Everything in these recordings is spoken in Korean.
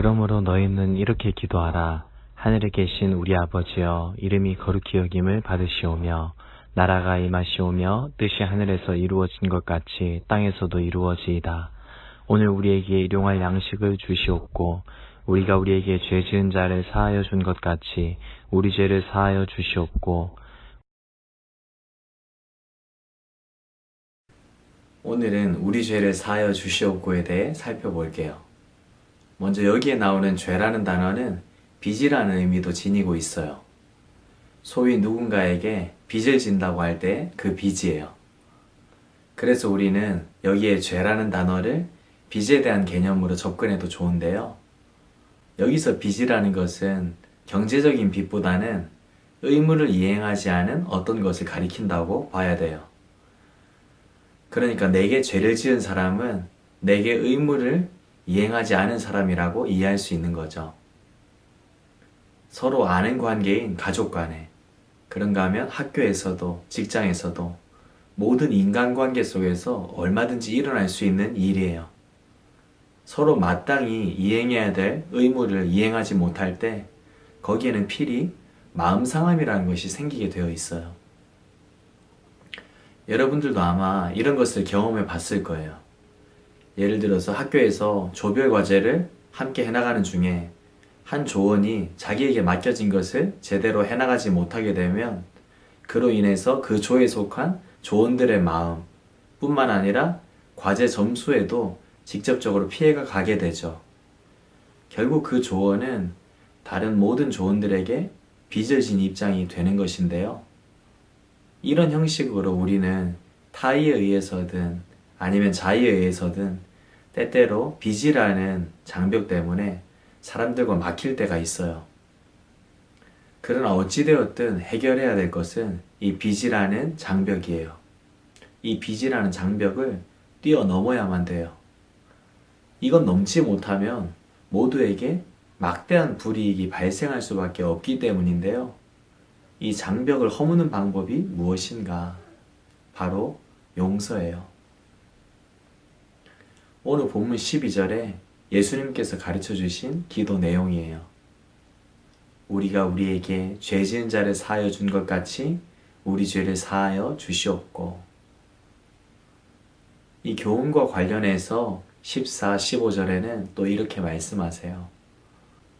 그러므로 너희는 이렇게 기도하라. 하늘에 계신 우리 아버지여, 이름이 거룩히 여김을 받으시오며 나라가 임하시오며 뜻이 하늘에서 이루어진 것 같이 땅에서도 이루어지이다. 오늘 우리에게 일용할 양식을 주시옵고 우리가 우리에게 죄 지은 자를 사하여 준 것 같이 우리 죄를 사하여 주시옵고. 오늘은 우리 죄를 사하여 주시옵고에 대해 살펴볼게요. 먼저 여기에 나오는 죄라는 단어는 빚이라는 의미도 지니고 있어요. 소위 누군가에게 빚을 진다고 할 때 그 빚이에요. 그래서 우리는 여기에 죄라는 단어를 빚에 대한 개념으로 접근해도 좋은데요. 여기서 빚이라는 것은 경제적인 빚보다는 의무를 이행하지 않은 어떤 것을 가리킨다고 봐야 돼요. 그러니까 내게 죄를 지은 사람은 내게 의무를 이행하지 않은 사람이라고 이해할 수 있는 거죠. 서로 아는 관계인 가족 간에, 그런가 하면 학교에서도 직장에서도 모든 인간관계 속에서 얼마든지 일어날 수 있는 일이에요. 서로 마땅히 이행해야 될 의무를 이행하지 못할 때 거기에는 필히 마음 상함이라는 것이 생기게 되어 있어요. 여러분들도 아마 이런 것을 경험해 봤을 거예요. 예를 들어서 학교에서 조별 과제를 함께 해나가는 중에 한 조원이 자기에게 맡겨진 것을 제대로 해나가지 못하게 되면 그로 인해서 그 조에 속한 조원들의 마음 뿐만 아니라 과제 점수에도 직접적으로 피해가 가게 되죠. 결국 그 조원은 다른 모든 조원들에게 빚을 진 입장이 되는 것인데요. 이런 형식으로 우리는 타의에 의해서든 아니면 자의에 의해서든 때때로 빚이라는 장벽 때문에 사람들과 막힐 때가 있어요. 그러나 어찌되었든 해결해야 될 것은 이 빚이라는 장벽이에요. 이 빚이라는 장벽을 뛰어넘어야만 돼요. 이건 넘지 못하면 모두에게 막대한 불이익이 발생할 수밖에 없기 때문인데요. 이 장벽을 허무는 방법이 무엇인가? 바로 용서예요. 오늘 본문 12절에 예수님께서 가르쳐 주신 기도 내용이에요. 우리가 우리에게 죄 지은 자를 사하여 준 것 같이 우리 죄를 사하여 주시옵고. 이 교훈과 관련해서 14, 15절에는 또 이렇게 말씀하세요.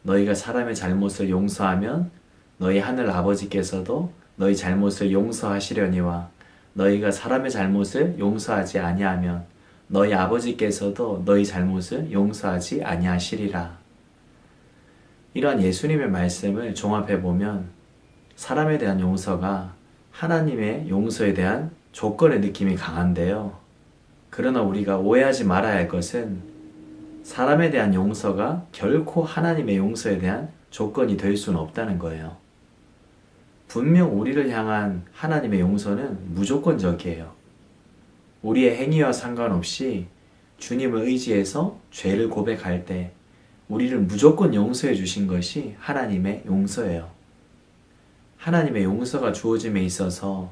너희가 사람의 잘못을 용서하면 너희 하늘 아버지께서도 너희 잘못을 용서하시려니와 너희가 사람의 잘못을 용서하지 아니하면 너희 아버지께서도 너희 잘못을 용서하지 아니하시리라. 이러한 예수님의 말씀을 종합해보면 사람에 대한 용서가 하나님의 용서에 대한 조건의 느낌이 강한데요. 그러나 우리가 오해하지 말아야 할 것은 사람에 대한 용서가 결코 하나님의 용서에 대한 조건이 될 수는 없다는 거예요. 분명 우리를 향한 하나님의 용서는 무조건적이에요. 우리의 행위와 상관없이 주님을 의지해서 죄를 고백할 때 우리를 무조건 용서해 주신 것이 하나님의 용서예요. 하나님의 용서가 주어짐에 있어서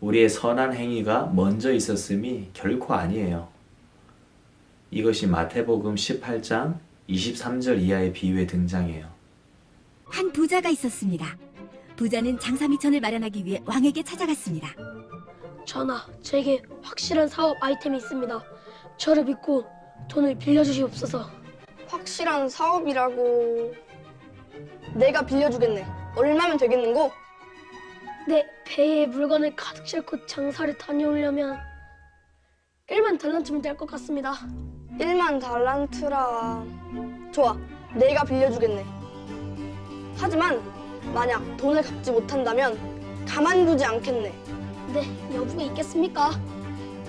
우리의 선한 행위가 먼저 있었음이 결코 아니에요. 이것이 마태복음 18장 23절 이하의 비유에 등장해요. 한 부자가 있었습니다. 부자는 장사미천을 마련하기 위해 왕에게 찾아갔습니다. 전하, 제게 확실한 사업 아이템이 있습니다. 저를 믿고 돈을 빌려주시옵소서. 확실한 사업이라고. 내가 빌려주겠네. 얼마면 되겠는고? 내 배에 물건을 가득 싣고 장사를 다녀오려면 1만 달란트면 될 것 같습니다. 1만 달란트라. 좋아, 내가 빌려주겠네. 하지만 만약 돈을 갚지 못한다면 가만두지 않겠네. 네, 여부가 있겠습니까?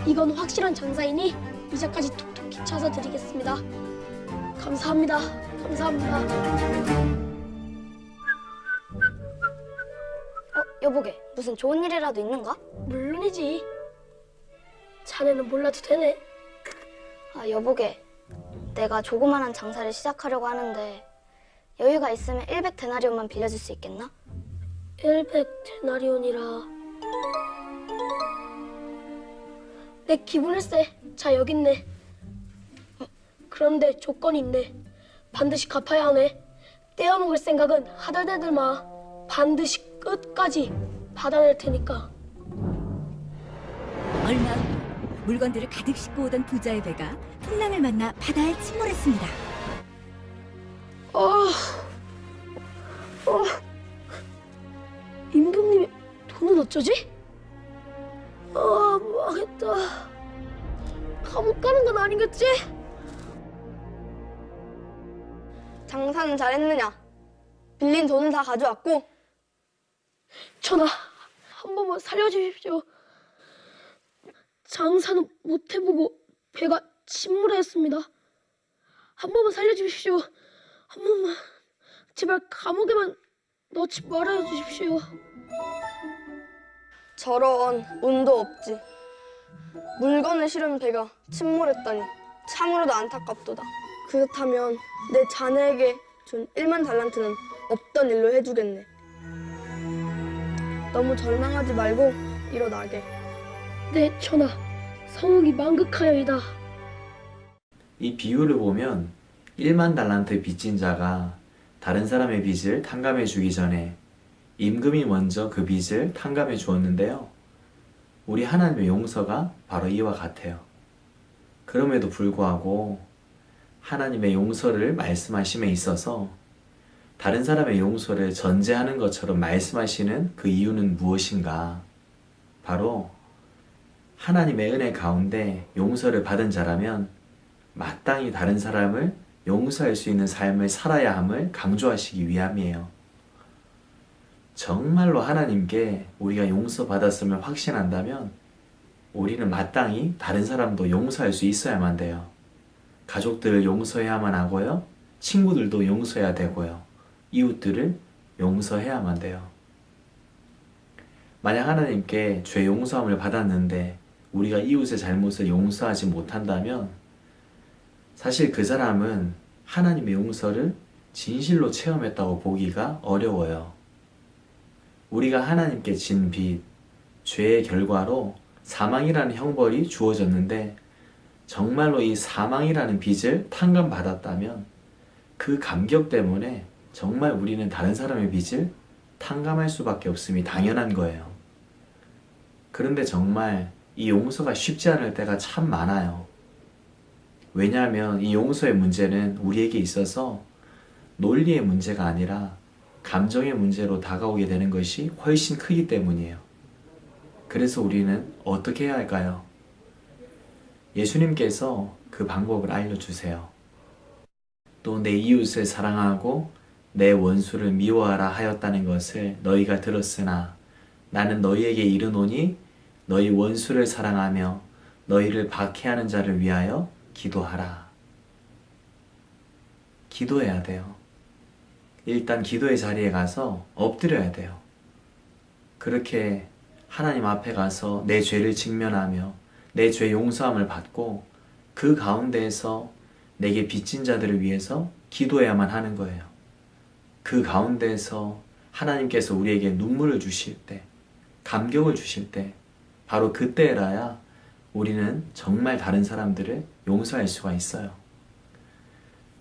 이건 확실한 장사이니 이자까지 톡톡히 쳐서 드리겠습니다. 감사합니다. 감사합니다. 여보게, 무슨 좋은 일이라도 있는가? 물론이지. 자네는 몰라도 되네. 여보게, 내가 조그만한 장사를 시작하려고 하는데 여유가 있으면 100데나리온만 빌려줄 수 있겠나? 100데나리온이라. 내 기분일세. 자, 여기 있네. 그런데 조건이 있네. 반드시 갚아야 하네. 떼어먹을 생각은 하덜대들 마. 반드시 끝까지 받아낼 테니까. 얼마 후 물건들을 가득 싣고 오던 부자의 배가 풍랑을 만나 바다에 침몰했습니다. 임금님의 돈은 어쩌지? 망했다. 감옥 가는 건 아니겠지? 장사는 잘했느냐? 빌린 돈은 다 가져왔고. 전하, 한 번만 살려주십시오. 장사는 못 해보고 배가 침몰했습니다. 한 번만 살려주십시오. 한 번만. 제발 감옥에만 넣지 말아 주십시오. 저런 운도 없지. 물건을 실은 배가 침몰했다니 참으로도 안타깝도다. 그렇다면 내 자네에게 준 1만 달란트는 없던 일로 해주겠네. 너무 절망하지 말고 일어나게. 네, 전하. 성욱이 만극하여이다. 이 비유를 보면 1만 달란트 빚진 자가 다른 사람의 빚을 탕감해 주기 전에 임금이 먼저 그 빚을 탕감해 주었는데요. 우리 하나님의 용서가 바로 이와 같아요. 그럼에도 불구하고 하나님의 용서를 말씀하심에 있어서 다른 사람의 용서를 전제하는 것처럼 말씀하시는 그 이유는 무엇인가? 바로 하나님의 은혜 가운데 용서를 받은 자라면 마땅히 다른 사람을 용서할 수 있는 삶을 살아야 함을 강조하시기 위함이에요. 정말로 하나님께 우리가 용서받았음을 확신한다면 우리는 마땅히 다른 사람도 용서할 수 있어야만 돼요. 가족들을 용서해야만 하고요. 친구들도 용서해야 되고요. 이웃들을 용서해야만 돼요. 만약 하나님께 죄 용서함을 받았는데 우리가 이웃의 잘못을 용서하지 못한다면 사실 그 사람은 하나님의 용서를 진실로 체험했다고 보기가 어려워요. 우리가 하나님께 진 빚, 죄의 결과로 사망이라는 형벌이 주어졌는데 정말로 이 사망이라는 빚을 탕감받았다면 그 감격 때문에 정말 우리는 다른 사람의 빚을 탕감할 수밖에 없음이 당연한 거예요. 그런데 정말 이 용서가 쉽지 않을 때가 참 많아요. 왜냐하면 이 용서의 문제는 우리에게 있어서 논리의 문제가 아니라 감정의 문제로 다가오게 되는 것이 훨씬 크기 때문이에요. 그래서 우리는 어떻게 해야 할까요? 예수님께서 그 방법을 알려주세요. 또 내 이웃을 사랑하고 내 원수를 미워하라 하였다는 것을 너희가 들었으나 나는 너희에게 이르노니 너희 원수를 사랑하며 너희를 박해하는 자를 위하여 기도하라. 기도해야 돼요. 일단 기도의 자리에 가서 엎드려야 돼요. 그렇게 하나님 앞에 가서 내 죄를 직면하며 내 죄 용서함을 받고 그 가운데에서 내게 빚진 자들을 위해서 기도해야만 하는 거예요. 그 가운데에서 하나님께서 우리에게 눈물을 주실 때, 감격을 주실 때, 바로 그때라야 우리는 정말 다른 사람들을 용서할 수가 있어요.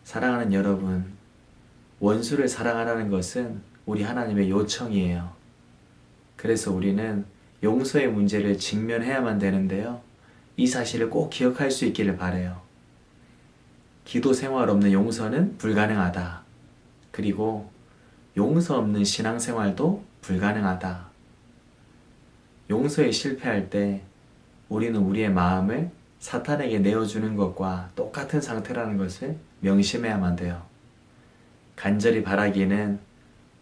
사랑하는 여러분, 원수를 사랑하라는 것은 우리 하나님의 요청이에요. 그래서 우리는 용서의 문제를 직면해야만 되는데요. 이 사실을 꼭 기억할 수 있기를 바라요. 기도 생활 없는 용서는 불가능하다. 그리고 용서 없는 신앙생활도 불가능하다. 용서에 실패할 때 우리는 우리의 마음을 사탄에게 내어주는 것과 똑같은 상태라는 것을 명심해야만 돼요. 간절히 바라기는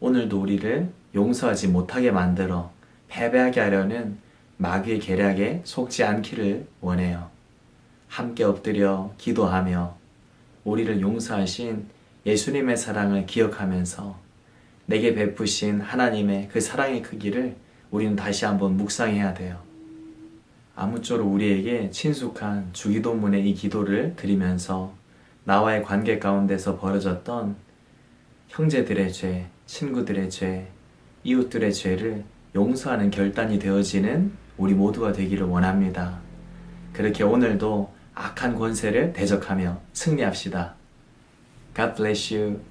오늘도 우리를 용서하지 못하게 만들어 패배하게 하려는 마귀의 계략에 속지 않기를 원해요. 함께 엎드려 기도하며 우리를 용서하신 예수님의 사랑을 기억하면서 내게 베푸신 하나님의 그 사랑의 크기를 우리는 다시 한번 묵상해야 돼요. 아무쪼록 우리에게 친숙한 주기도문의 이 기도를 드리면서 나와의 관계 가운데서 벌어졌던 형제들의 죄, 친구들의 죄, 이웃들의 죄를 용서하는 결단이 되어지는 우리 모두가 되기를 원합니다. 그렇게 오늘도 악한 권세를 대적하며 승리합시다. God bless you.